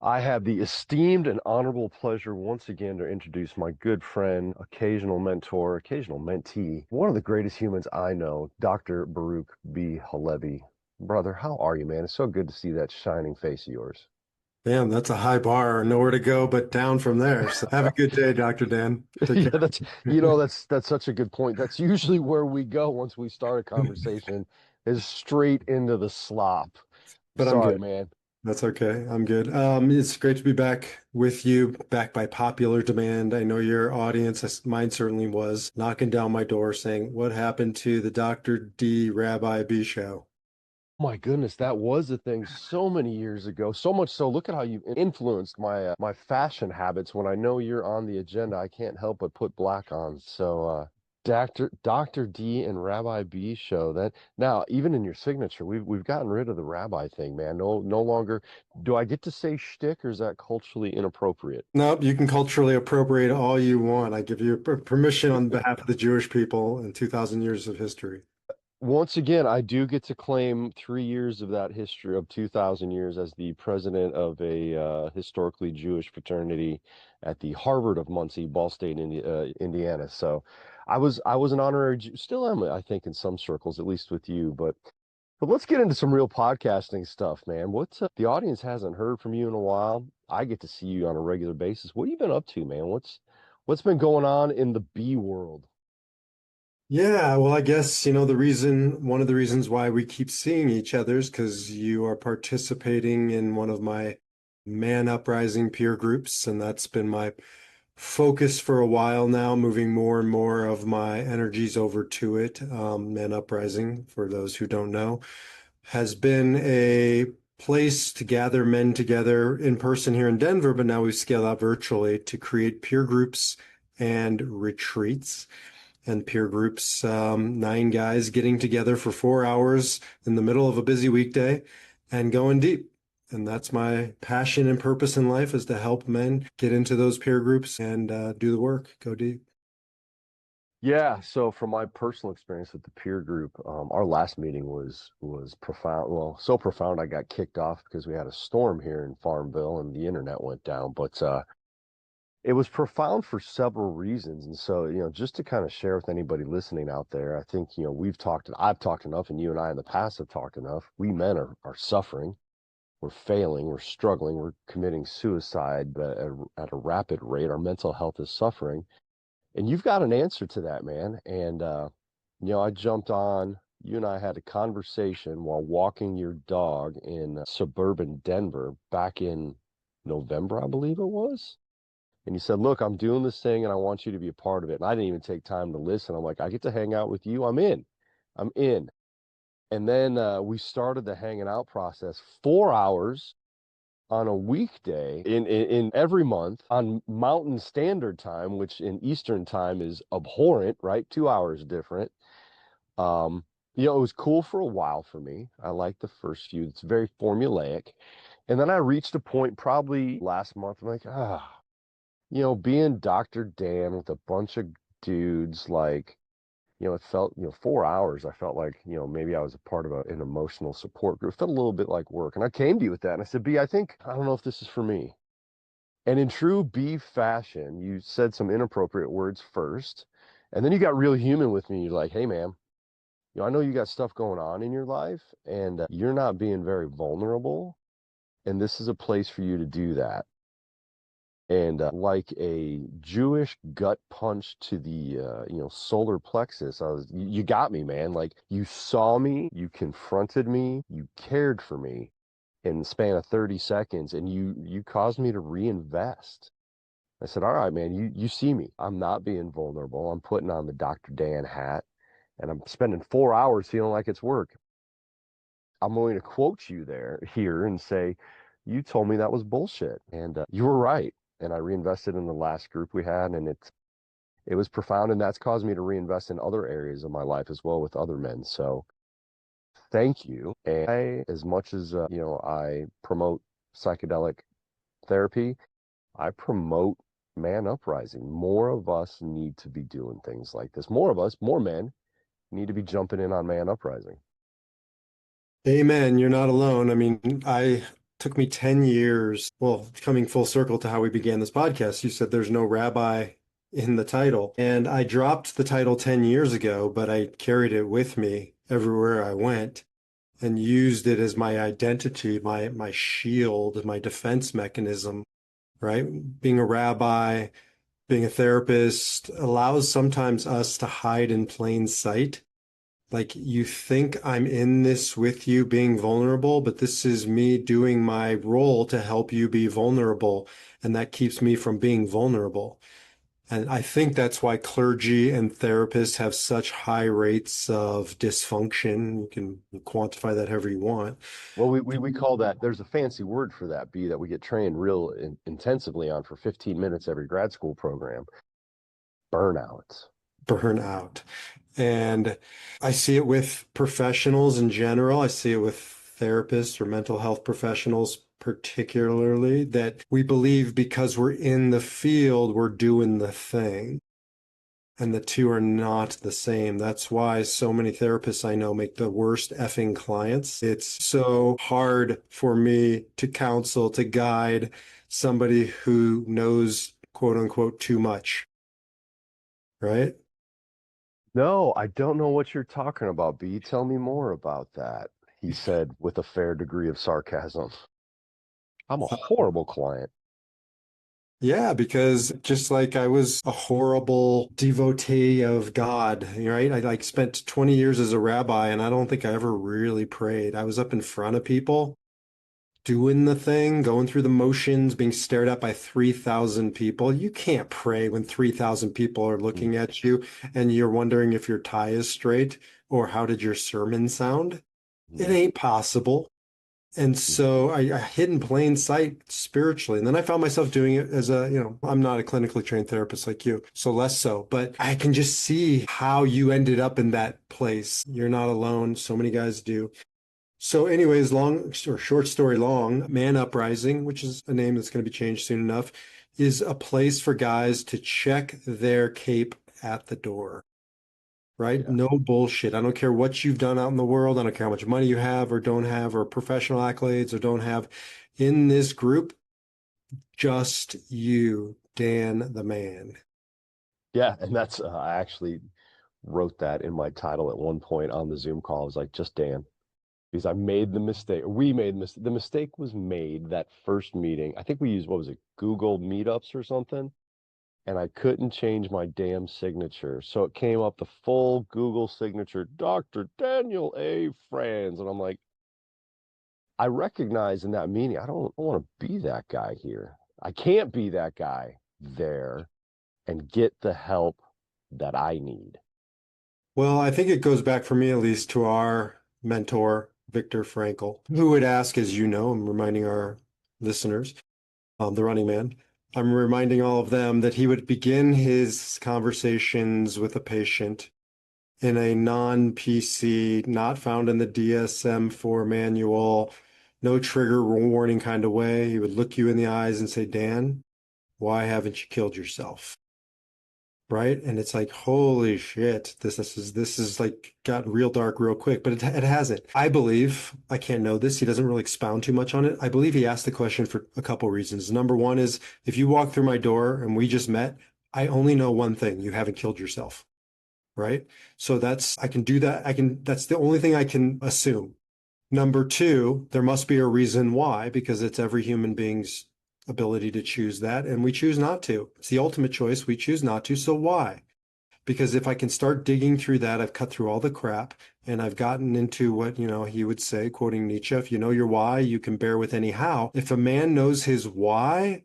I have the esteemed and honorable pleasure once again to introduce my good friend, occasional mentor, occasional mentee, one of the greatest humans I know, Dr. Baruch B. Halevi. Brother, how are you, man? It's so good to see that shining face of yours. Damn, that's a high bar. Nowhere to go but down from there. So have a good day, Dr. Dan. Take Yeah, care. that's such a good point. That's usually where we go once we start a conversation, is straight into the slop. But I'm Sorry, good. man. That's okay. I'm good. It's great to be back with you, back by popular demand. I know your audience, mine certainly was, knocking down my door saying, "What happened to the Dr. D Rabbi B show?" My goodness, that was a thing so many years ago. So much so, look at how you influenced my fashion habits. When I know you're on the agenda, I can't help but put black on. So, Dr. D and Rabbi B show that now, even in your signature, we've gotten rid of the rabbi thing, man. No longer do I get to say shtick, or is that culturally inappropriate? Nope, you can culturally appropriate all you want. I give you permission on behalf of the Jewish people and 2,000 years of history. Once again, I do get to claim 3 years of that history of 2,000 years as the president of a historically Jewish fraternity at the Harvard of Muncie, Ball State, Indiana. So I was an honorary Jew, still am, I think, in some circles, at least with you. But let's get into some real podcasting stuff, man. What's the audience hasn't heard from you in a while. I get to see you on a regular basis. What have you been up to, man? What's been going on in the B world? Yeah, well, I guess, one of the reasons why we keep seeing each other is because you are participating in one of my man uprising peer groups, and that's been my focus for a while now, moving more and more of my energies over to it. Man uprising, for those who don't know, has been a place to gather men together in person here in Denver, but now we've scaled out virtually to create peer groups and retreats and peer groups, 9 guys getting together for 4 hours in the middle of a busy weekday and going deep. And that's my passion and purpose in life is to help men get into those peer groups and do the work, go deep. Yeah, so from my personal experience with the peer group, our last meeting was profound. Well, so profound I got kicked off because we had a storm here in Farmville and the internet went down. But it was profound for several reasons. And so, just to kind of share with anybody listening out there, I think, I've talked enough, and you and I in the past have talked enough. We men are suffering, we're failing, we're struggling, we're committing suicide at a rapid rate. Our mental health is suffering. And you've got an answer to that, man. And I jumped on. You and I had a conversation while walking your dog in suburban Denver back in November, I believe it was. And you said, "Look, I'm doing this thing and I want you to be a part of it." And I didn't even take time to listen. I'm like, "I get to hang out with you. I'm in. I'm in." And then we started the hanging out process, 4 hours on a weekday in every month on Mountain Standard Time, which in Eastern Time is abhorrent, right? 2 hours different. Um, it was cool for a while for me. I liked the first few. It's very formulaic. And then I reached a point probably last month. I'm like, being Dr. Dan with a bunch of dudes, like, it felt, 4 hours. I felt like, maybe I was a part of an emotional support group. It felt a little bit like work. And I came to you with that. And I said, B, I don't know if this is for me. And in true B fashion, you said some inappropriate words first. And then you got real human with me. You're like, "Hey, man, I know you got stuff going on in your life and you're not being very vulnerable. And this is a place for you to do that." And like a Jewish gut punch to the solar plexus, you got me, man. Like, you saw me, you confronted me, you cared for me in the span of 30 seconds, and you caused me to reinvest. I said, "All right, man, you see me. I'm not being vulnerable. I'm putting on the Dr. Dan hat, and I'm spending 4 hours feeling like it's work. I'm going to quote you here and say, you told me that was bullshit, and you were right." And I reinvested in the last group we had, and it was profound, and that's caused me to reinvest in other areas of my life as well with other men. So thank you. And as much as I promote psychedelic therapy, I promote man uprising. More of us need to be doing things like this. More of us, more men, need to be jumping in on man uprising. Amen. You're not alone. I mean, I took me 10 years. Well, coming full circle to how we began this podcast, you said there's no rabbi in the title. And I dropped the title 10 years ago, but I carried it with me everywhere I went and used it as my identity, my shield, my defense mechanism, right? Being a rabbi, being a therapist allows sometimes us to hide in plain sight. Like you think I'm in this with you being vulnerable, but this is me doing my role to help you be vulnerable. And that keeps me from being vulnerable. And I think that's why clergy and therapists have such high rates of dysfunction. You can quantify that however you want. Well, we call that, there's a fancy word for that, B, that we get trained intensively on for 15 minutes every grad school program. Burnout. Burnout. And I see it with professionals in general. I see it with therapists or mental health professionals, particularly, that we believe because we're in the field, we're doing the thing. And the two are not the same. That's why so many therapists I know make the worst effing clients. It's so hard for me to counsel, to guide somebody who knows, quote unquote, too much, right? No, I don't know what you're talking about, B. Tell me more about that, he said with a fair degree of sarcasm. I'm a horrible client. Yeah, because just like I was a horrible devotee of God, right? I like spent 20 years as a rabbi and I don't think I ever really prayed. I was up in front of people doing the thing, going through the motions, being stared at by 3,000 people. You can't pray when 3,000 people are looking at you and you're wondering if your tie is straight or how did your sermon sound? It Mm-hmm. ain't possible. And so I hid in plain sight spiritually. And then I found myself doing it as I'm not a clinically trained therapist like you, so less so, but I can just see how you ended up in that place. You're not alone. So many guys do. So anyways, long or short story long, Man Uprising, which is a name that's going to be changed soon enough, is a place for guys to check their cape at the door, right? Yeah. No bullshit. I don't care what you've done out in the world. I don't care how much money you have or don't have, or professional accolades or don't have. In this group, just you, Dan the man. Yeah, and that's I actually wrote that in my title at one point on the Zoom call. I was like, just Dan, because I made the mistake. We made the mistake. The mistake was made that first meeting. I think we used, what was it, Google Meetups or something, and I couldn't change my damn signature. So it came up the full Google signature, Dr. Daniel A. Franz. And I'm like, I recognize in that meeting, I don't want to be that guy here. I can't be that guy there and get the help that I need. Well, I think it goes back for me at least to our mentor, Viktor Frankl, who would ask, as you know, I'm reminding our listeners, the running man, I'm reminding all of them that he would begin his conversations with a patient in a non-PC, not found in the DSM-4 manual, no trigger warning kind of way. He would look you in the eyes and say, Dan, why haven't you killed yourself? Right? And it's like, holy shit, this is like gotten real dark real quick, but it hasn't. I believe, I can't know this, he doesn't really expound too much on it. I believe he asked the question for a couple reasons. Number one is, if you walk through my door and we just met, I only know one thing, you haven't killed yourself. Right? So I can do that. That's the only thing I can assume. Number two, there must be a reason why, because it's every human being's ability to choose that, and we choose not to. It's the ultimate choice. We choose not to. So why? Because if I can start digging through that, I've cut through all the crap and I've gotten into what, he would say, quoting Nietzsche, if you know your why, you can bear with any how. If a man knows his why,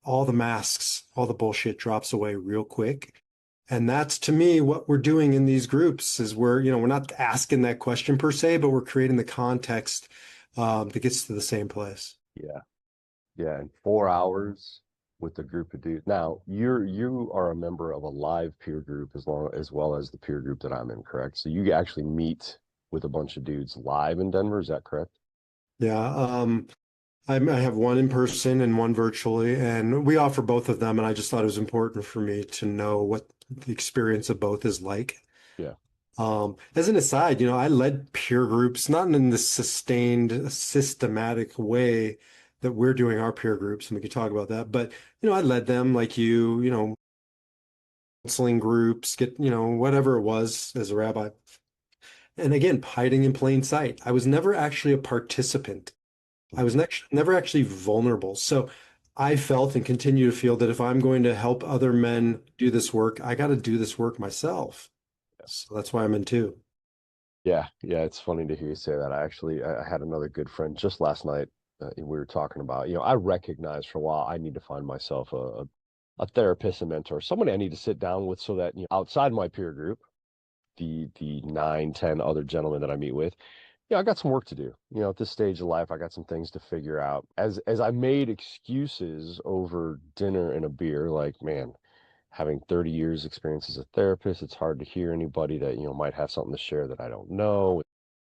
all the masks, all the bullshit drops away real quick. And that's to me what we're doing in these groups is we're not asking that question per se, but we're creating the context that gets to the same place. Yeah. Yeah. And 4 hours with a group of dudes. Now, you are a member of a live peer group as well as the peer group that I'm in, correct? So you actually meet with a bunch of dudes live in Denver, is that correct? Yeah. I have one in person and one virtually, and we offer both of them. And I just thought it was important for me to know what the experience of both is like. Yeah. As an aside, I led peer groups, not in this sustained, systematic way, that we're doing our peer groups, and we could talk about that. But, I led them like counseling groups, whatever it was as a rabbi. And again, hiding in plain sight. I was never actually a participant. I was never actually vulnerable. So I felt and continue to feel that if I'm going to help other men do this work, I got to do this work myself. So that's why I'm in two. Yeah, yeah, it's funny to hear you say that. I had another good friend just last night. We were talking about, I recognized for a while I need to find myself a therapist and mentor, somebody I need to sit down with so that, outside my peer group, the 9, 10 other gentlemen that I meet with, I got some work to do. At this stage of life, I got some things to figure out. As I made excuses over dinner and a beer, like, man, having 30 years experience as a therapist, it's hard to hear anybody that, might have something to share that I don't know.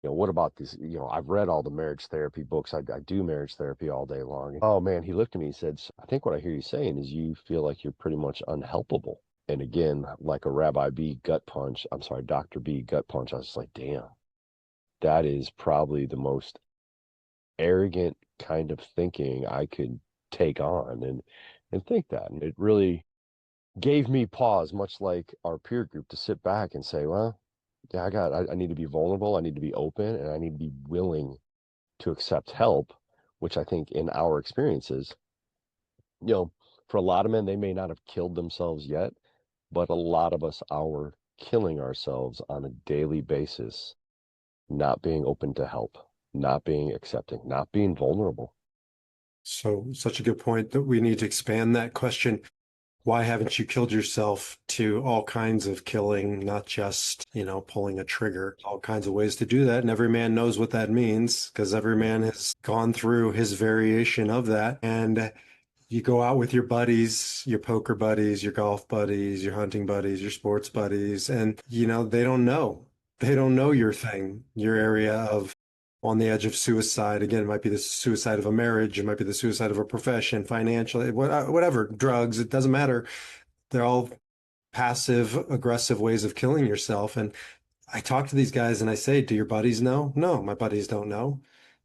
What about this? I've read all the marriage therapy books. I do marriage therapy all day long. Oh man, he looked at me and said, I think what I hear you saying is you feel like you're pretty much unhelpable. And again, like a Rabbi B gut punch, I'm sorry, Dr. B gut punch, I was just like, damn, that is probably the most arrogant kind of thinking I could take on and think that. And it really gave me pause, much like our peer group, to sit back and say, well, yeah, I need to be vulnerable, I need to be open, and I need to be willing to accept help, which I think in our experiences, you know, for a lot of men, they may not have killed themselves yet, but a lot of us are killing ourselves on a daily basis, not being open to help, not being accepting, not being vulnerable. So, such a good point that we need to expand that question. Why haven't you killed yourself to all kinds of killing, not just, pulling a trigger, all kinds of ways to do that. And every man knows what that means because every man has gone through his variation of that. And you go out with your buddies, your poker buddies, your golf buddies, your hunting buddies, your sports buddies, and they don't know. They don't know your thing, your area of on the edge of suicide. Again, it might be the suicide of a marriage, it might be the suicide of a profession, financially, whatever, drugs, it doesn't matter. They're all passive, aggressive ways of killing yourself. And I talk to these guys and I say, do your buddies know? No, my buddies don't know.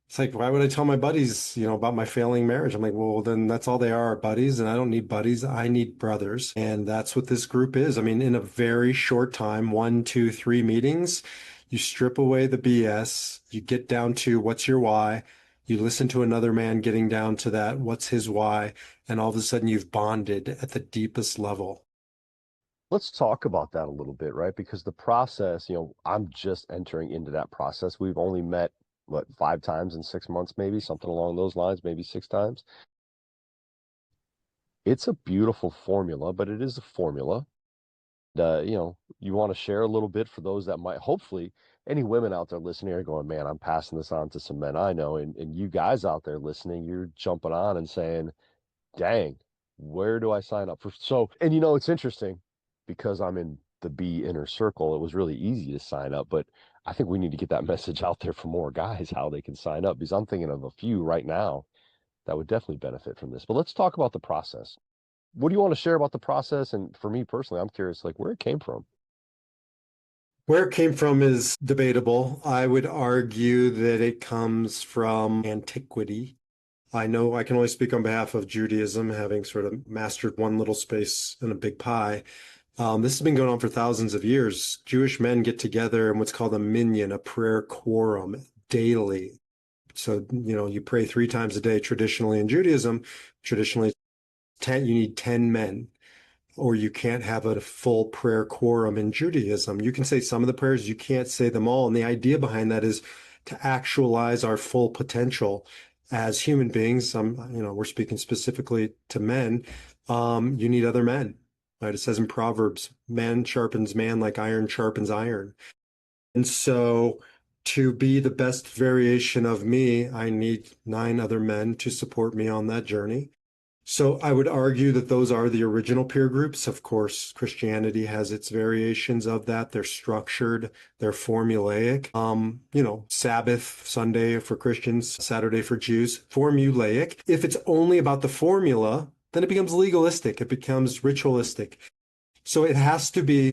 It's like, why would I tell my buddies, about my failing marriage? I'm like, well, then that's all they are buddies. And I don't need buddies. I need brothers. And that's what this group is. I mean, in a very short time, 1, 2, 3 meetings, you strip away the BS, you get down to what's your why. You listen to another man getting down to that, what's his why? And all of a sudden you've bonded at the deepest level. Let's talk about that a little bit, right? Because the process, I'm just entering into that process. We've only met, what, 5 times in 6 months, maybe something along those lines, maybe 6 times. It's a beautiful formula, but it is a formula. You want to share a little bit for those that might, hopefully, any women out there listening are going, man, I'm passing this on to some men I know. And you guys out there listening, you're jumping on and saying, dang, where do I sign up for? So, and it's interesting because I'm in the B inner circle. It was really easy to sign up, but I think we need to get that message out there for more guys, how they can sign up, because I'm thinking of a few right now that would definitely benefit from this. But let's talk about the process. What do you want to share about the process? And for me personally, I'm curious, like where it came from. Where it came from is debatable. I would argue that it comes from antiquity. I know I can only speak on behalf of Judaism, having sort of mastered one little space in a big pie. This has been going on for thousands of years. Jewish men get together in what's called a minyan, a prayer quorum, daily. So, you pray 3 times a day traditionally in Judaism. Traditionally, you need 10 men, or you can't have a full prayer quorum in Judaism. You can say some of the prayers, you can't say them all. And the idea behind that is to actualize our full potential as human beings. We're speaking specifically to men. You need other men, right? It says in Proverbs, man sharpens man like iron sharpens iron. And so to be the best variation of me, I need 9 other men to support me on that journey. So I would argue that those are the original peer groups. Of course, Christianity has its variations of that. They're structured, they're formulaic. Sabbath, Sunday for Christians, Saturday for Jews, formulaic. If it's only about the formula, then it becomes legalistic, it becomes ritualistic. So it has to be,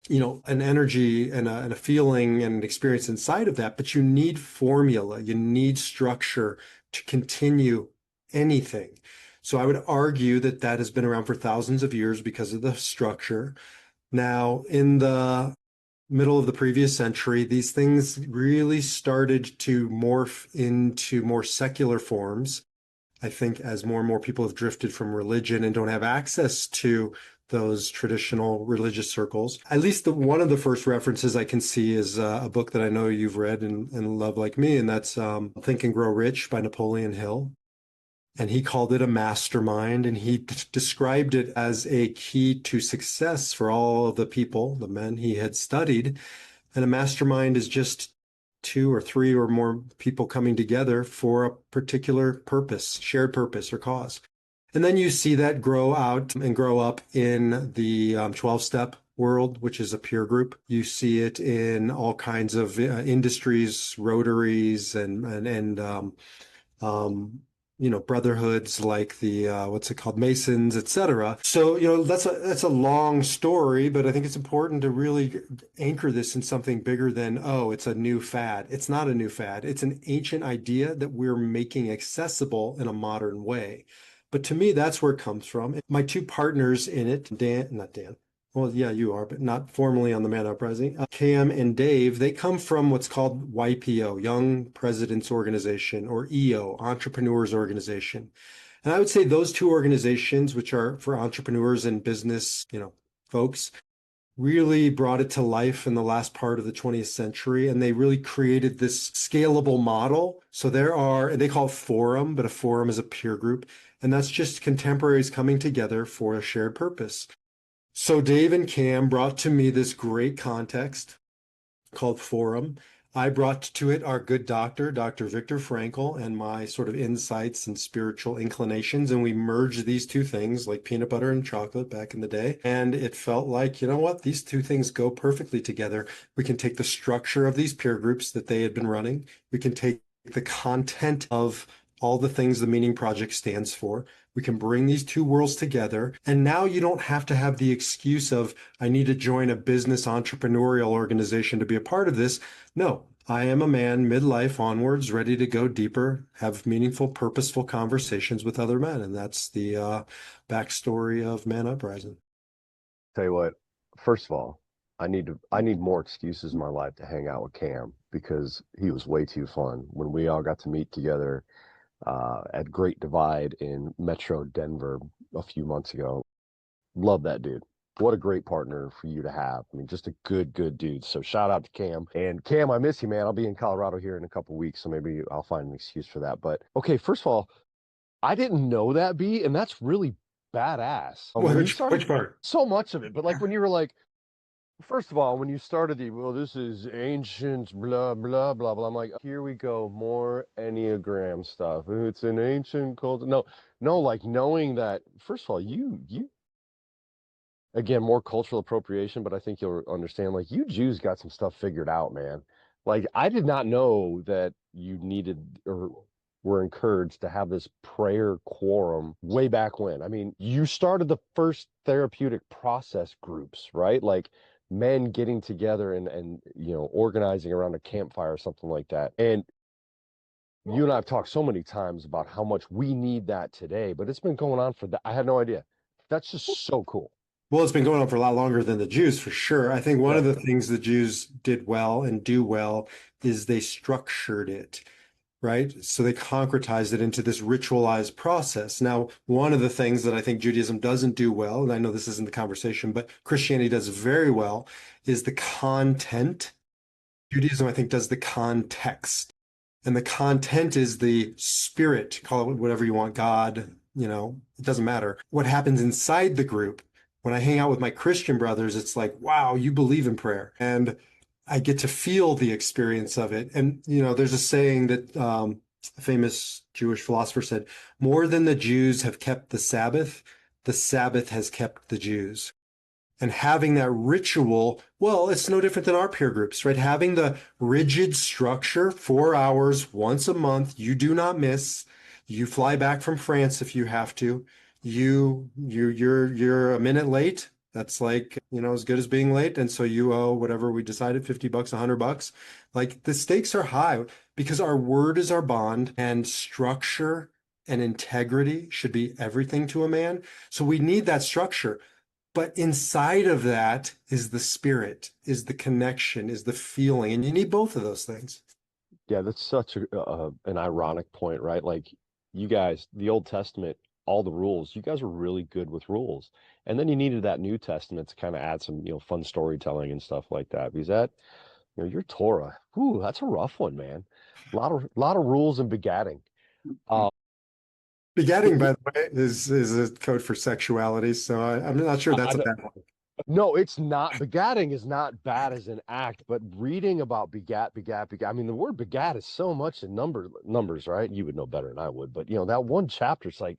an energy and a feeling and an experience inside of that, but you need formula, you need structure to continue anything. So I would argue that that has been around for thousands of years because of the structure. Now, in the middle of the previous century, these things really started to morph into more secular forms. I think as more and more people have drifted from religion and don't have access to those traditional religious circles. At least one of the first references I can see is a book that I know you've read and love like me, and that's Think and Grow Rich by Napoleon Hill. And he called it a mastermind, and he described it as a key to success for all of the people, the men he had studied. And a mastermind is just two or three or more people coming together for a particular purpose, shared purpose or cause. And then you see that grow out and grow up in the 12-step world, which is a peer group. You see it in all kinds of industries, rotaries, um, brotherhoods like the what's it called, Masons, etc. So, that's a long story, but I think it's important to really anchor this in something bigger than, oh, it's a new fad. It's not a new fad. It's an ancient idea that we're making accessible in a modern way. But to me, that's where it comes from. My two partners in it, not Dan. Well, yeah, you are, but not formally on the Man Uprising. Cam and Dave, they come from what's called YPO, Young Presidents Organization, or EO, Entrepreneurs Organization. And I would say those two organizations, which are for entrepreneurs and business, folks, really brought it to life in the last part of the 20th century. And they really created this scalable model. So they call it forum, but a forum is a peer group. And that's just contemporaries coming together for a shared purpose. So Dave and Cam brought to me this great context called Forum. I brought to it our good doctor, Dr. Viktor Frankl, and my sort of insights and spiritual inclinations. And we merged these two things like peanut butter and chocolate back in the day. And it felt like, you know what? These two things go perfectly together. We can take the structure of these peer groups that they had been running. We can take the content of all the things the Meaning Project stands for. We can bring these two worlds together. And now you don't have to have the excuse of, I need to join a business entrepreneurial organization to be a part of this. No, I am a man midlife onwards, ready to go deeper, have meaningful, purposeful conversations with other men. And that's the backstory of Man Uprising. Tell you what, first of all, I need more excuses in my life to hang out with Cam because he was way too fun when we all got to meet together at Great Divide in Metro Denver a few months ago. Love that dude. What a great partner for you to have. I mean, just a good dude. So shout out to Cam. And Cam, I miss you, man. I'll be in Colorado here in a couple weeks, so maybe I'll find an excuse for that. But okay, first of all, I didn't know that, B, and that's really badass. When you Which started part? so much of it, but like when you were like, first of all, when you started well, this is ancient, blah, blah, blah, blah. I'm like, here we go, more Enneagram stuff. It's an ancient culture. No, no, like knowing that, first of all, you, again, more cultural appropriation, but I think you'll understand, like, you Jews got some stuff figured out, man. Like, I did not know that you needed or were encouraged to have this prayer quorum way back when. I mean, you started the first therapeutic process groups, right? Like men getting together and organizing around a campfire or something like that. And you and I have talked so many times about how much we need that today, but it's been going on for that. I had no idea. That's just so cool. Well, it's been going on for a lot longer than the Jews, for sure. I think one of Yep. the things the Jews did well and do well is they structured it, right? So they concretized it into this ritualized process. Now, one of the things that I think Judaism doesn't do well, and I know this isn't the conversation, but Christianity does very well, is the content. Judaism, I think, does the context. And the content is the spirit, call it whatever you want, God, it doesn't matter. What happens inside the group, when I hang out with my Christian brothers, it's like, wow, you believe in prayer. And I get to feel the experience of it. And, there's a saying that a famous Jewish philosopher said, more than the Jews have kept the Sabbath has kept the Jews. And having that ritual, well, it's no different than our peer groups, right? Having the rigid structure, 4 hours once a month, you do not miss. You fly back from France if you have to. You're a minute late. That's like, as good as being late. And so you owe whatever we decided, $50, $100. Like the stakes are high because our word is our bond and structure and integrity should be everything to a man. So we need that structure. But inside of that is the spirit, is the connection, is the feeling. And you need both of those things. Yeah, that's such an ironic point, right? Like you guys, the Old Testament, all the rules, you guys were really good with rules. And then you needed that New Testament to kind of add some, fun storytelling and stuff like that. Because your Torah, whew, that's a rough one, man. A lot of rules and begatting. Uh, Begatting, but by the way, is a code for sexuality. So I'm not sure I that's a don't, bad one. no, it's not. Begatting is not bad as an act, but reading about begat. I mean, the word begat is so much in numbers, right? You would know better than I would, but that one chapter, it's like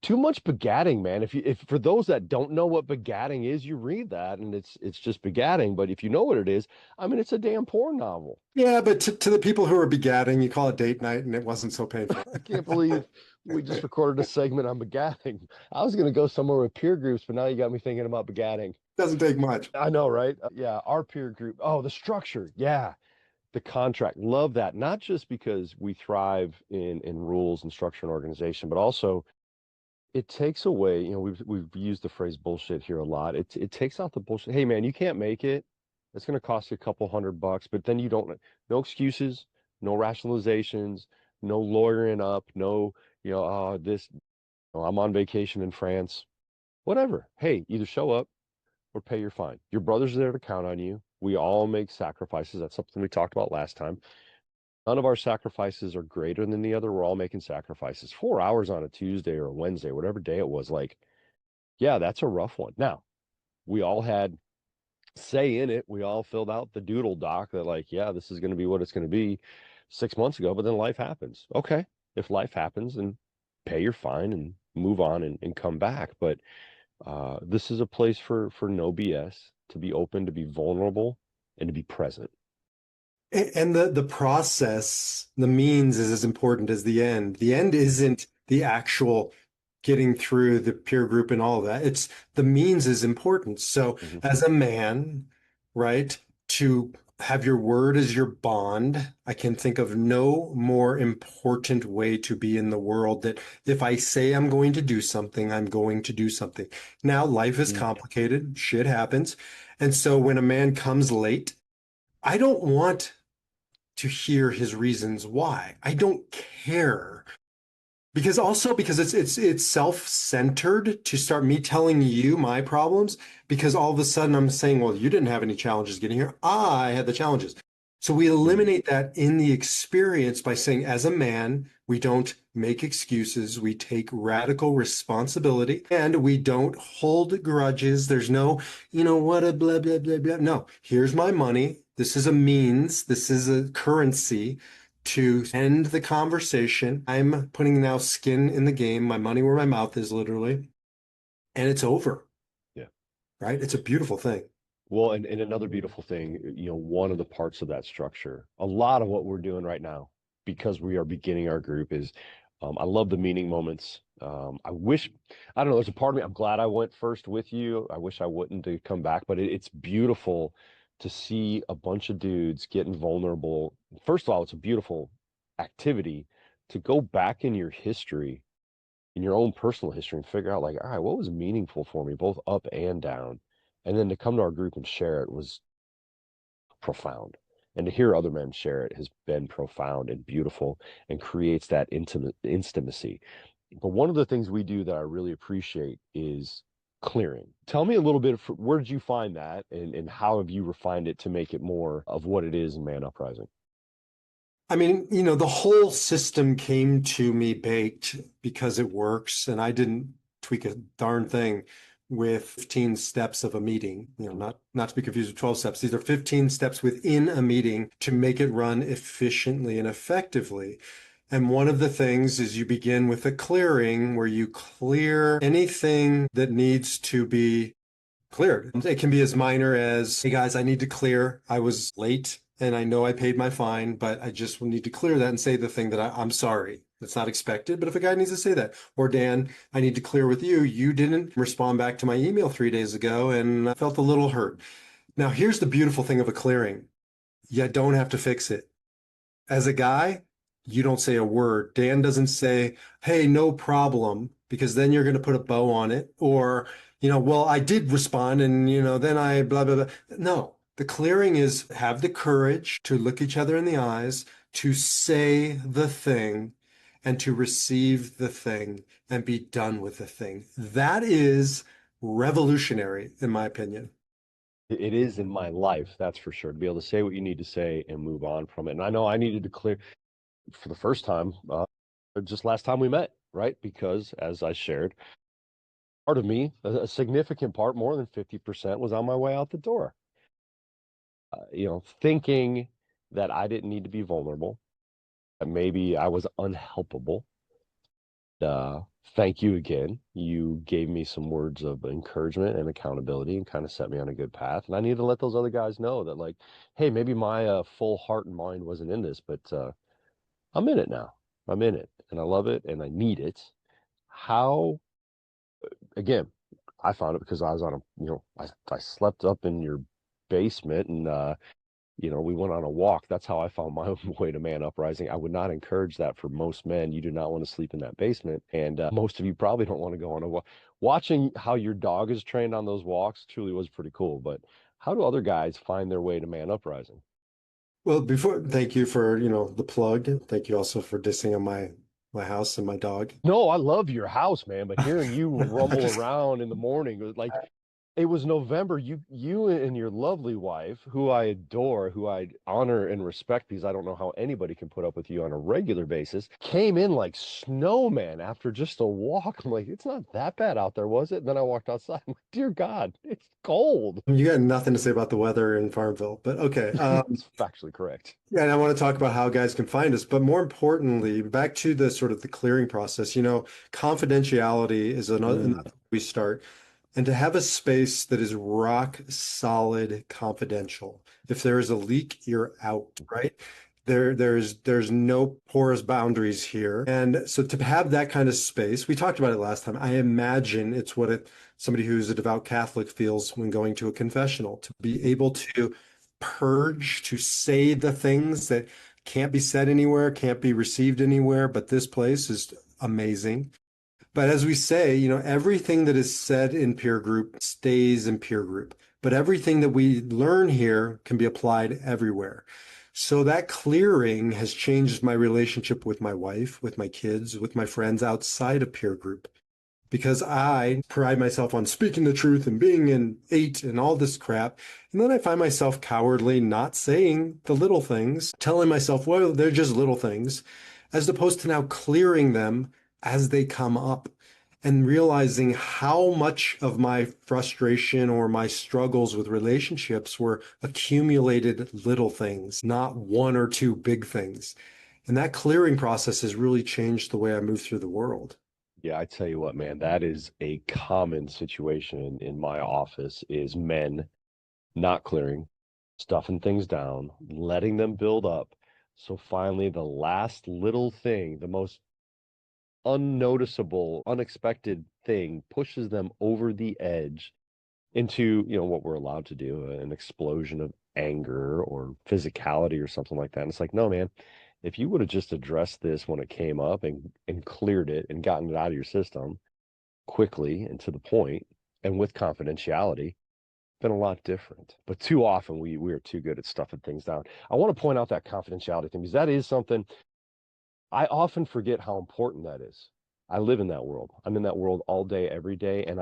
too much begatting, man. If for those that don't know what begatting is, you read that and it's just begatting. But if you know what it is, I mean, it's a damn porn novel. Yeah, but to the people who are begatting, you call it date night, and it wasn't so painful. I can't believe we just recorded a segment on begatting. I was gonna go somewhere with peer groups, but now you got me thinking about begatting. Doesn't take much. I know, right? Yeah, our peer group. Oh, the structure. Yeah, the contract. Love that. Not just because we thrive in rules and structure and organization, but also it takes away, we've used the phrase bullshit here a lot. It takes out the bullshit. Hey man, you can't make it. It's going to cost you a couple $100, but then you don't, no excuses, no rationalizations, no lawyering up, no, this, I'm on vacation in France, whatever. Hey, either show up or pay your fine. Your brother's there to count on you. We all make sacrifices. That's something we talked about last time. None of our sacrifices are greater than the other. We're all making sacrifices. 4 hours on a Tuesday or a Wednesday, whatever day it was, like, yeah, that's a rough one. Now, we all had say in it. We all filled out the doodle doc that, like, yeah, this is going to be what it's going to be 6 months ago, but then life happens. Okay. If life happens, then pay your fine and move on and come back. But this is a place for no BS, to be open, to be vulnerable, and to be present. And the process, the means is as important as the end. The end isn't the actual getting through the peer group and all of that. It's the means is important. So Mhm. as a man, right, to have your word as your bond, I can think of no more important way to be in the world that if I say I'm going to do something, I'm going to do something. Now, life is Mm. complicated, shit happens. And so when a man comes late, I don't want to hear his reasons why. I don't care. Because it's self-centered to start me telling you my problems because all of a sudden I'm saying, well, you didn't have any challenges getting here. I had the challenges. So we Mm. eliminate that in the experience by saying, as a man, we don't make excuses. We take radical responsibility and we don't hold grudges. There's no, what a blah, blah, blah, blah. No, here's my money. This is a means. This is a currency to end the conversation. I'm putting now skin in the game, my money where my mouth is literally, and it's over, Yeah. right? It's a beautiful thing. Well, and another beautiful thing, one of the parts of that structure, a lot of what we're doing right now, because we are beginning our group, is I love the meaning moments. I don't know, there's a part of me, I'm glad I went first with you. I wish I wouldn't to come back, but it's beautiful to see a bunch of dudes getting vulnerable. First of all, it's a beautiful activity to go back in your history, in your own personal history, and figure out, like, all right, what was meaningful for me, both up and down, and then to come to our group and share it was profound. And to hear other men share it has been profound and beautiful and creates that intimacy. But one of the things we do that I really appreciate is clearing. Tell me a little bit, where did you find that, and how have you refined it to make it more of what it is in Man Uprising? I mean, the whole system came to me baked because it works, and I didn't tweak a darn thing with 15 steps of a meeting. Not to be confused with 12 steps. These are 15 steps within a meeting to make it run efficiently and effectively. And one of the things is you begin with a clearing where you clear anything that needs to be cleared. It can be as minor as, hey guys, I need to clear. I was late and I know I paid my fine, but I just need to clear that and say the thing that I'm sorry. That's not expected, but if a guy needs to say that, or Dan, I need to clear with you. You didn't respond back to my email 3 days ago and I felt a little hurt. Now, here's the beautiful thing of a clearing. You don't have to fix it. As a guy, you don't say a word. Dan doesn't say, hey, no problem, because then you're going to put a bow on it. Or, well, I did respond and, then I blah, blah, blah. No, the clearing is have the courage to look each other in the eyes, to say the thing and to receive the thing and be done with the thing. That is revolutionary, in my opinion. It is in my life, that's for sure, to be able to say what you need to say and move on from it. And I know I needed to clear for the first time, just last time we met, right? Because as I shared, part of me, a significant part, more than 50%, was on my way out the door. Thinking that I didn't need to be vulnerable, that maybe I was unhelpable. Thank you again. You gave me some words of encouragement and accountability and kind of set me on a good path. And I need to let those other guys know that, like, hey, maybe my full heart and mind wasn't in this, but I'm in it now. I'm in it and I love it and I need it. How, again, I found it because I was on I slept up in your basement and we went on a walk. That's how I found my own way to man uprising. I would not encourage that for most men. You do not want to sleep in that basement. And most of you probably don't want to go on a walk. Watching how your dog is trained on those walks truly was pretty cool. But how do other guys find their way to man uprising? Well, thank you for, the plug. Thank you also for dissing on my house and my dog. No, I love your house, man. But hearing you I rumble just, around in the morning, like it was November. You and your lovely wife, who I adore, who I honor and respect because I don't know how anybody can put up with you on a regular basis, came in like snowman after just a walk. I'm like, it's not that bad out there, was it? And then I walked outside. I'm like, dear God, it's cold. you got nothing to say about the weather in Farmville, but okay. It's factually correct. Yeah, and I want to talk about how guys can find us, but more importantly, back to the sort of the clearing process. Confidentiality is another Mm. we start. And to have a space that is rock solid confidential. If there is a leak, you're out, right? There's no porous boundaries here. And so to have that kind of space, we talked about it last time. I imagine it's what somebody who's a devout Catholic feels when going to a confessional, to be able to purge, to say the things that can't be said anywhere, can't be received anywhere, but this place is amazing. But as we say, everything that is said in peer group stays in peer group. But everything that we learn here can be applied everywhere. So that clearing has changed my relationship with my wife, with my kids, with my friends outside of peer group because I pride myself on speaking the truth and being an eight and all this crap. And then I find myself cowardly, not saying the little things, telling myself, well, they're just little things, as opposed to now clearing them as they come up and realizing how much of my frustration or my struggles with relationships were accumulated little things, not one or two big things. And that clearing process has really changed the way I move through the world. Yeah, I tell you what, man, that is a common situation in my office is men not clearing, stuffing things down, letting them build up. So finally, the last little thing, the most unnoticeable, unexpected thing pushes them over the edge into, what we're allowed to do, an explosion of anger or physicality or something like that. And it's like, no, man, if you would have just addressed this when it came up and cleared it and gotten it out of your system quickly and to the point and with confidentiality, been a lot different. But too often we are too good at stuffing things down. I want to point out that confidentiality thing because that is something I often forget how important that is. I live in that world. I'm in that world all day, every day, and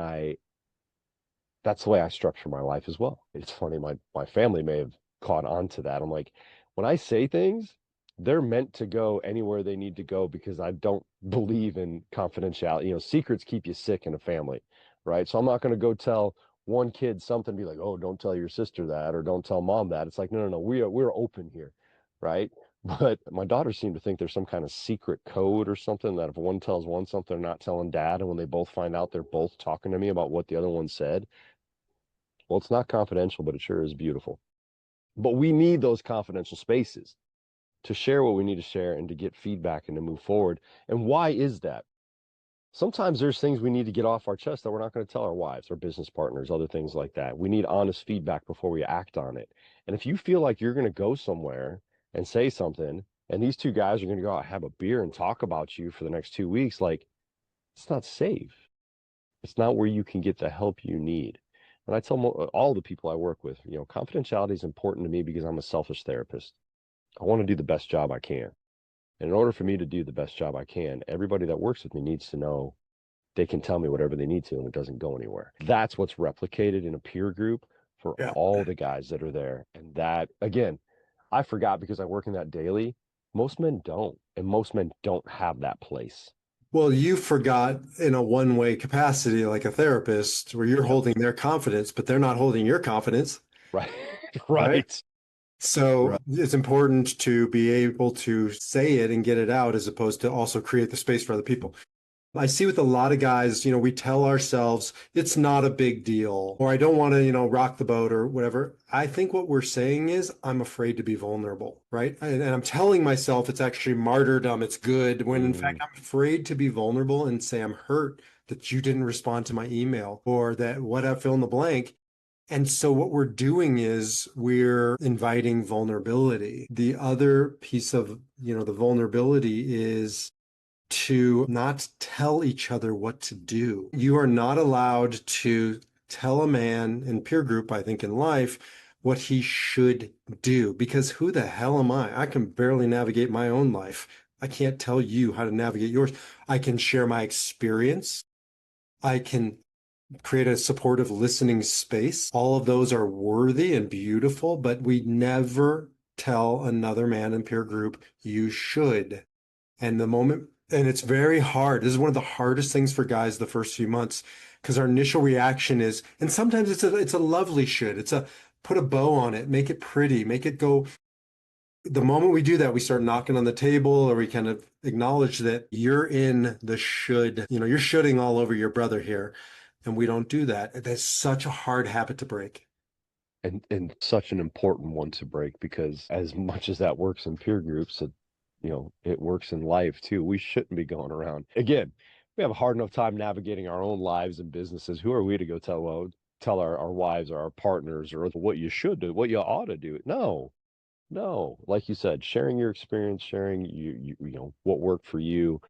that's the way I structure my life as well. It's funny, my family may have caught on to that. I'm like, when I say things, they're meant to go anywhere they need to go because I don't believe in confidentiality. Secrets keep you sick in a family, right? So I'm not going to go tell one kid something, be like, oh, don't tell your sister that, or don't tell mom that. It's like, no, no, no, we're open here, right? But my daughters seem to think there's some kind of secret code or something that if one tells one something, they're not telling dad, and when they both find out, they're both talking to me about what the other one said. Well, it's not confidential, but it sure is beautiful. But we need those confidential spaces to share what we need to share and to get feedback and to move forward. And why is that? Sometimes there's things we need to get off our chest that we're not going to tell our wives or business partners, other things like that. We need honest feedback before we act on it. And if you feel like you're going to go somewhere and say something and these two guys are going to go out, have a beer and talk about you for the next 2 weeks. Like, it's not safe. It's not where you can get the help you need. And I tell all the people I work with, confidentiality is important to me because I'm a selfish therapist. I want to do the best job I can. And in order for me to do the best job I can, everybody that works with me needs to know they can tell me whatever they need to and it doesn't go anywhere. That's what's replicated in a peer group for Yeah. all the guys that are there. And that, again, I forgot because I work in that daily. Most men don't. And most men don't have that place. Well, you forgot in a one-way capacity, like a therapist, where you're Yep. holding their confidence, but they're not holding your confidence, Right. right? Right. So Right. it's important to be able to say it and get it out as opposed to also create the space for other people. I see with a lot of guys, we tell ourselves it's not a big deal, or I don't want to, rock the boat or whatever. I think what we're saying is I'm afraid to be vulnerable, right? And I'm telling myself it's actually martyrdom, it's good, when in fact Mm, I'm afraid to be vulnerable and say I'm hurt that you didn't respond to my email or that what I fill in the blank. And so what we're doing is we're inviting vulnerability. The other piece of, the vulnerability is to not tell each other what to do. You are not allowed to tell a man in peer group, I think in life, what he should do, because who the hell am I? I can barely navigate my own life. I can't tell you how to navigate yours. I can share my experience. I can create a supportive listening space. All of those are worthy and beautiful, but we never tell another man in peer group, you should. And the moment, and it's very hard. This is one of the hardest things for guys the first few months because our initial reaction is, and sometimes it's a lovely should. It's a put a bow on it, make it pretty, make it go. The moment we do that, we start knocking on the table or we kind of acknowledge that you're in the should, you're shoulding all over your brother here. And we don't do that. That's such a hard habit to break. and such an important one to break because as much as that works in peer groups, it works in life too. We shouldn't be going around. Again, we have a hard enough time navigating our own lives and businesses. Who are we to go tell our wives or our partners or what you should do, what you ought to do? No, no. Like you said, sharing your experience, sharing what worked for you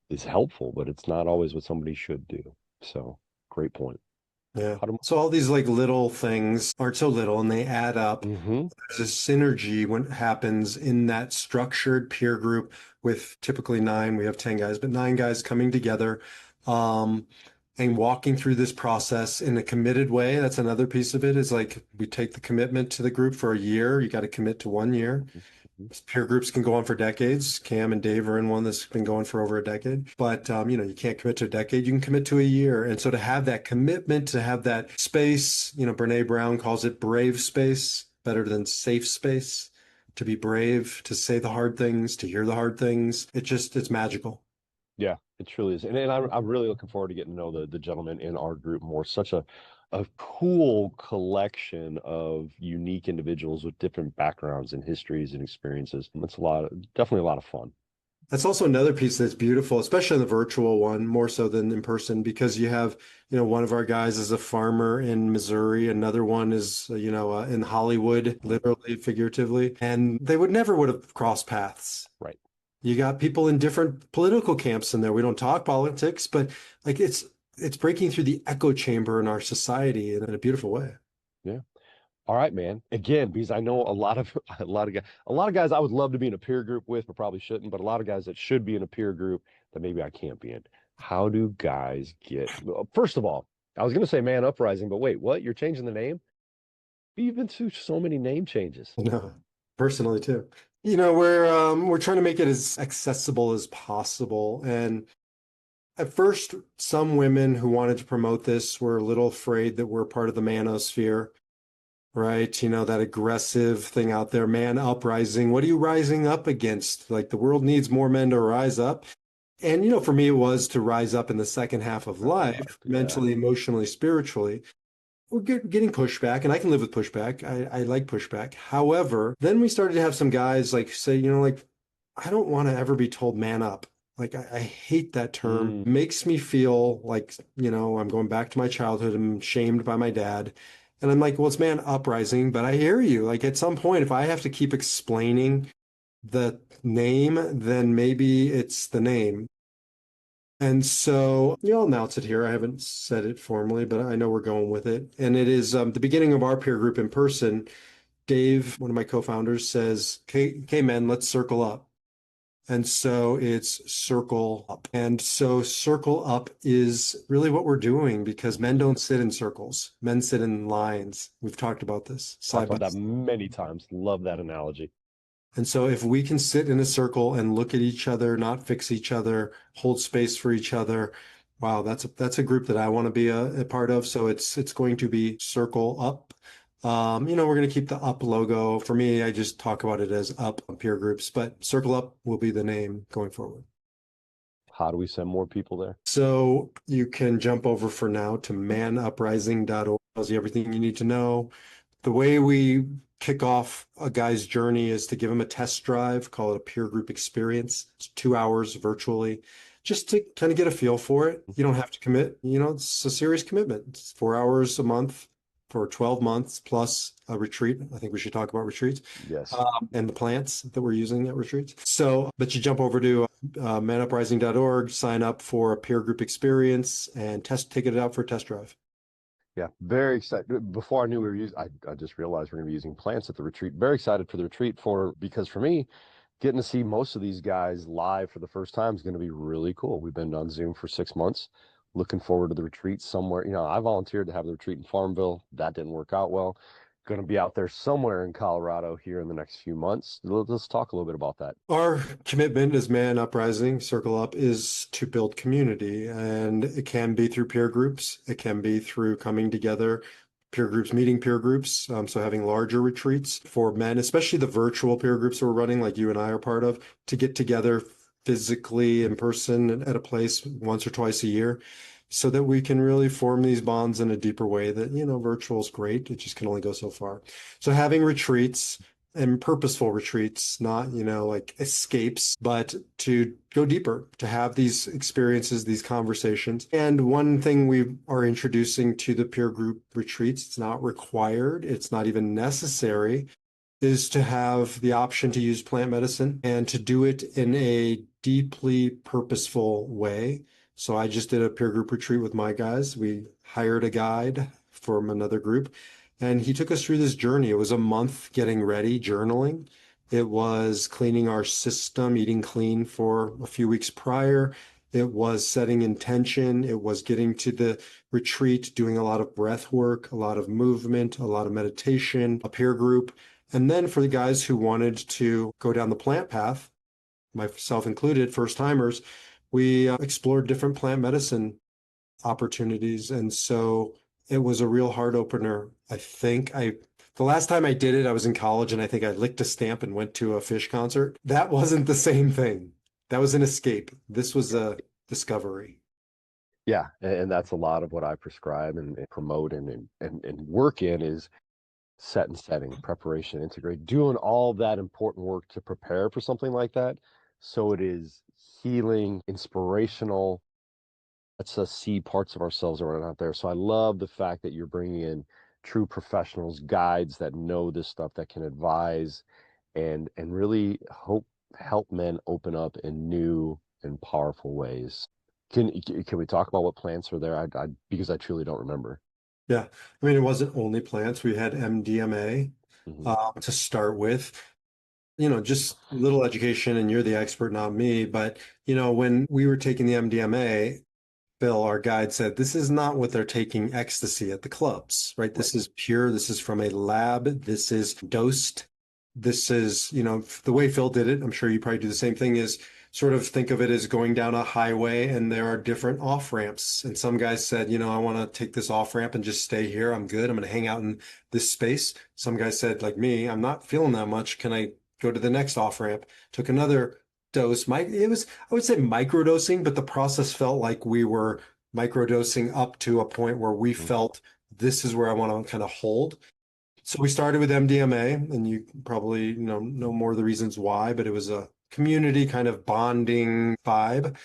is helpful, but it's not always what somebody should do. So great point. Yeah. How do So all these like little things aren't so little and they add up. mm-hmm. There's a synergy when it happens in that structured peer group with typically nine, we have 10 guys, but nine guys coming together um, and walking through this process in a committed way. That's another piece of it is like we take the commitment to the group for a year. You got to commit to 1 year. Peer groups can go on for decades. Cam and Dave are in one that's been going for over a decade. But you can't commit to a decade. You can commit to a year. And so to have that commitment, to have that space, Brene Brown calls it brave space, better than safe space. To be brave, to say the hard things, to hear the hard things. It's magical. Yeah, it truly is. And I'm really looking forward to getting to know the gentleman in our group more. Such a cool collection of unique individuals with different backgrounds and histories and experiences. It's definitely a lot of fun. That's also another piece that's beautiful, especially in the virtual one, more so than in person, because you have, one of our guys is a farmer in Missouri, another one is, in Hollywood, literally, figuratively, and they would have crossed paths. Right. You got people in different political camps in there. We don't talk politics, but like it's breaking through the echo chamber in our society in a beautiful way. Yeah. All right, man. Again, because I know a lot of guys I would love to be in a peer group with, but probably shouldn't, but a lot of guys that should be in a peer group that maybe I can't be in. How do guys get, well, first of all, I was going to say man uprising, but wait, what? You're changing the name? You've been through so many name changes. No, personally too. We're trying to make it as accessible as possible. And at first, some women who wanted to promote this were a little afraid that we're part of the manosphere, right? That aggressive thing out there, man uprising. What are you rising up against? Like the world needs more men to rise up. And, for me, it was to rise up in the second half of life, Yeah. mentally, emotionally, spiritually. We're getting pushback, and I can live with pushback. I like pushback. However, then we started to have some guys like say, like, I don't want to ever be told man up. Like, I hate that term. Mm, It makes me feel like, I'm going back to my childhood. I'm shamed by my dad. And I'm like, well, it's man uprising, but I hear you. Like, at some point, if I have to keep explaining the name, then maybe it's the name. And so you'll announce it here. I haven't said it formally, but I know we're going with it. And it is the beginning of our peer group in person. Dave, one of my co-founders, says, okay, men, let's circle up. And so it's circle up. And so circle up is really what we're doing because men don't sit in circles. Men sit in lines. We've talked about this Talked side by about that side. many times. Love that analogy. And so if we can sit in a circle and look at each other, not fix each other, hold space for each other, wow, that's a group that I want to be a part of. So it's going to be circle up. We're going to keep the up logo. For me, I just talk about it as up peer groups, but circle up will be the name going forward. How do we send more people there? So you can jump over for now to manuprising.org. Tells you everything you need to know. The way we kick off a guy's journey is to give him a test drive, call it a peer group experience. It's 2 hours virtually, just to kind of get a feel for it. You don't have to commit. It's a serious commitment. It's 4 hours a month for 12 months plus a retreat. I think we should talk about retreats Yes. and the plants that we're using at retreats. So, but you jump over to manuprising.org, sign up for a peer group experience, and take it out for a test drive. Yeah, very excited. Before I knew we were using, I just realized we're going to be using plants at the retreat. Very excited for the retreat because for me, getting to see most of these guys live for the first time is going to be really cool. We've been on Zoom for 6 months. Looking forward to the retreat somewhere. I volunteered to have the retreat in Farmville. That didn't work out well. Going to be out there somewhere in Colorado here in the next few months. Let's talk a little bit about that. Our commitment as Man Uprising, Circle Up, is to build community. And it can be through peer groups. It can be through coming together, peer groups, meeting peer groups. So having larger retreats for men, especially the virtual peer groups we're running, like you and I are part of, to get together physically in person at a place once or twice a year so that we can really form these bonds in a deeper way that, virtual is great. It just can only go so far. So having retreats and purposeful retreats, not, like escapes, but to go deeper, to have these experiences, these conversations. And one thing we are introducing to the peer group retreats, it's not required, it's not even necessary, is to have the option to use plant medicine and to do it in a deeply purposeful way. So I just did a peer group retreat with my guys. We hired a guide from another group, and he took us through this journey. It was a month getting ready, journaling. It was cleaning our system, eating clean for a few weeks prior. It was setting intention. It was getting to the retreat, doing a lot of breath work, a lot of movement, a lot of meditation, a peer group. And then for the guys who wanted to go down the plant path, myself included, first timers, we explored different plant medicine opportunities. And so it was a real heart opener. The last time I did it, I was in college and I think I licked a stamp and went to a Fish concert. That wasn't the same thing. That was an escape. This was a discovery. Yeah, and that's a lot of what I prescribe and promote and work in is set and setting, preparation, integrate, doing all that important work to prepare for something like that. So it is healing, inspirational. Lets us see parts of ourselves that are not there. So I love the fact that you're bringing in true professionals, guides that know this stuff, that can advise and really help men open up in new and powerful ways. Can we talk about what plants are there? Because I truly don't remember. Yeah. I mean, it wasn't only plants. We had MDMA Hmm. to start with. Just a little education, and you're the expert, not me. But, when we were taking the MDMA, Bill, our guide, said, this is not what they're taking ecstasy at the clubs, right? Right. This is pure. This is from a lab. This is dosed. This is, the way Phil did it. I'm sure you probably do the same thing is sort of think of it as going down a highway and there are different off ramps. And some guys said, I want to take this off ramp and just stay here. I'm good. I'm going to hang out in this space. Some guys said, like me, I'm not feeling that much. Can I go to the next off ramp? Took another dose. It was, I would say microdosing, but the process felt like we were microdosing up to a point where we Mhm. felt this is where I want to kind of hold. So we started with MDMA, and you probably know more of the reasons why, but it was a community kind of bonding vibe.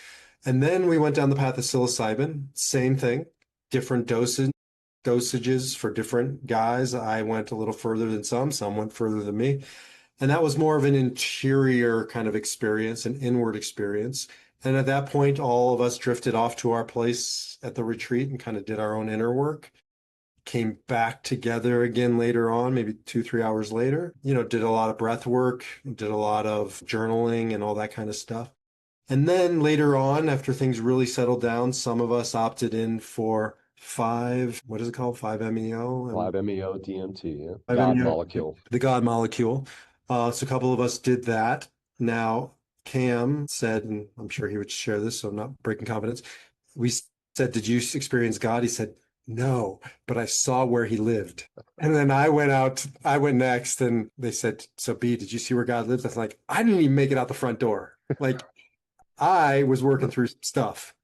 And then we went down the path of psilocybin, same thing, different dosages for different guys. I went a little further than some went further than me. And that was more of an interior kind of experience, an inward experience. And at that point, all of us drifted off to our place at the retreat and kind of did our own inner work. Came back together again later on, maybe 2, 3 hours later, did a lot of breath work, did a lot of journaling and all that kind of stuff. And then later on, after things really settled down, some of us opted in for what is it called? 5-MeO. 5-MeO DMT, yeah. God 5-MeO, molecule. the God molecule. So a couple of us did that. Now, Cam said, and I'm sure he would share this, so I'm not breaking confidence. We said, "Did you experience God?" He said, "No, but I saw where he lived." And then I went next, and they said, "So B, did you see where God lives?" I was like, I didn't even make it out the front door. Like I was working through stuff.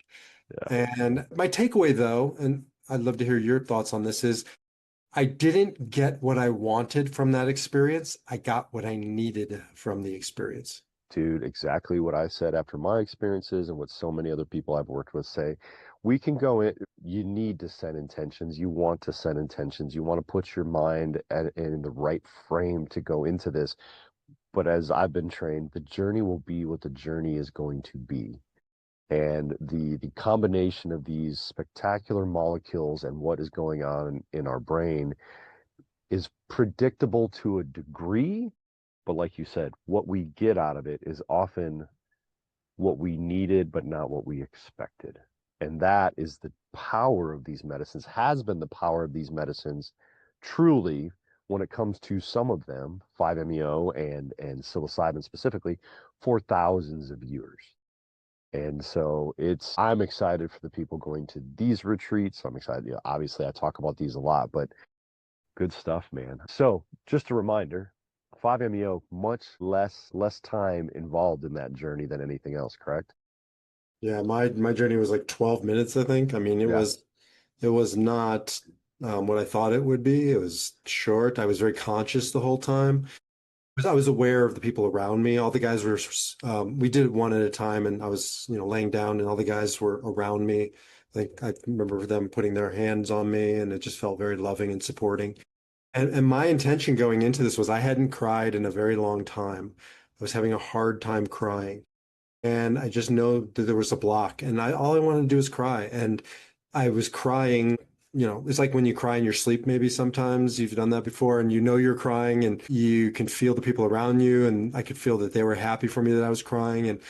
Yeah. And my takeaway though, and I'd love to hear your thoughts on this, is I didn't get what I wanted from that experience. I got what I needed from the experience. Dude, exactly what I said after my experiences and what so many other people I've worked with say. We can go in, you need to set intentions. You want to set intentions. You want to put your mind in the right frame to go into this. But as I've been trained, the journey will be what the journey is going to be. And the combination of these spectacular molecules and what is going on in our brain is predictable to a degree. But like you said, what we get out of it is often what we needed, but not what we expected. And that is the power of these medicines, has been the power of these medicines truly when it comes to some of them, 5-MeO and psilocybin specifically, for thousands of years. And so I'm excited for the people going to these retreats. I'm excited. Obviously, I talk about these a lot, but good stuff, man. So just a reminder, 5-MeO, much less time involved in that journey than anything else, correct? Yeah, my journey was like 12 minutes, I think. I mean, Yeah. it was not what I thought it would be. It was short. I was very conscious the whole time. Because I was aware of the people around me. All the guys were, we did it one at a time, and I was, laying down, and all the guys were around me. I remember them putting their hands on me, and it just felt very loving and supporting. And my intention going into this was I hadn't cried in a very long time. I was having a hard time crying. And I just know that there was a block. And all I wanted to do was cry. And I was crying, it's like when you cry in your sleep, maybe sometimes you've done that before, and you're crying and you can feel the people around you. And I could feel that they were happy for me that I was crying. And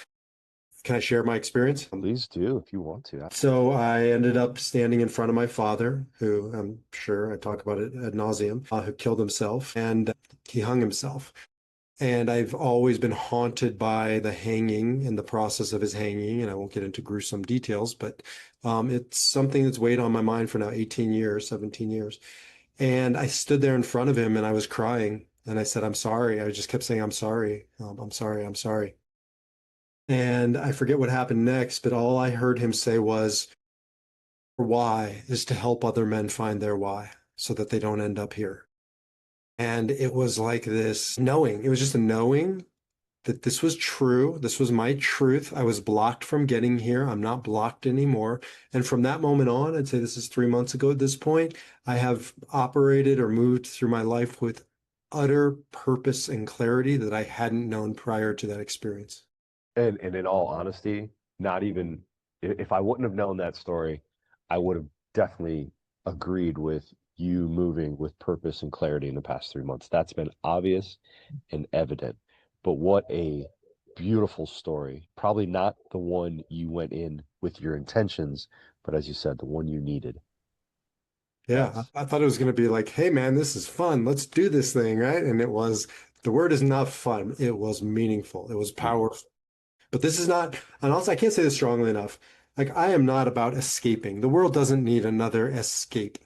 can I share my experience? Please do if you want to. So I ended up standing in front of my father, who I'm sure I talk about it ad nauseum, who killed himself, and he hung himself. And I've always been haunted by the hanging and the process of his hanging. And I won't get into gruesome details, but it's something that's weighed on my mind for now 18 years, 17 years. And I stood there in front of him and I was crying. And I said, "I'm sorry." I just kept saying, "I'm sorry. I'm sorry. I'm sorry." And I forget what happened next, but all I heard him say was, "Why is to help other men find their why so that they don't end up here." And it was like this knowing, it was just a knowing that this was true. This was my truth. I was blocked from getting here. I'm not blocked anymore. And from that moment on, I'd say this is 3 months ago at this point, I have operated or moved through my life with utter purpose and clarity that I hadn't known prior to that experience. And in all honesty, not even if I wouldn't have known that story, I would have definitely agreed with you moving with purpose and clarity in the past 3 months. That's been obvious and evident. But what a beautiful story. Probably not the one you went in with your intentions, but as you said, the one you needed. Yeah, That's I thought it was going to be like, "Hey man, this is fun. Let's do this thing," right? And the word is not fun. It was meaningful. It was mm, powerful. But this is not, and also I can't say this strongly enough. Like I am not about escaping. The world doesn't need another escape.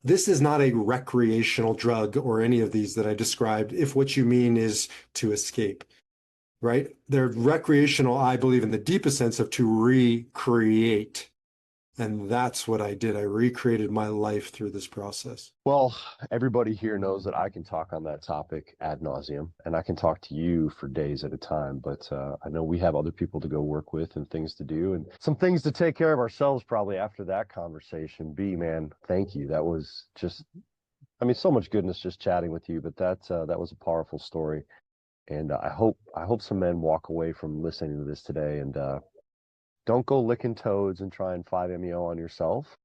This is not a recreational drug or any of these that I described, if what you mean is to escape, right? They're recreational, I believe, in the deepest sense of to recreate. And that's what I did. I recreated my life through this process. well, everybody here knows that I can talk on that topic ad nauseum, and I can talk to you for days at a time. But I know we have other people to go work with and things to do, and some things to take care of ourselves probably after that conversation. B, man, thank you. That was just, I mean, so much goodness just chatting with you. But that was a powerful story. And I hope some men walk away from listening to this today and don't go licking toads and try and 5-MeO on yourself.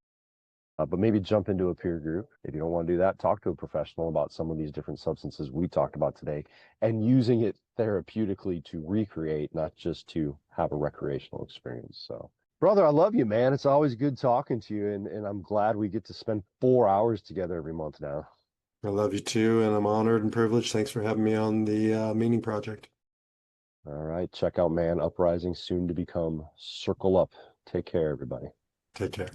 But maybe jump into a peer group. If you don't want to do that, talk to a professional about some of these different substances we talked about today and using it therapeutically to recreate, not just to have a recreational experience. So, brother, I love you, man. It's always good talking to you. And I'm glad we get to spend 4 hours together every month now. I love you too, and I'm honored and privileged. Thanks for having me on the Meaning Project. All right. Check out Man Uprising, soon to become Circle Up. Take care, everybody. Take care.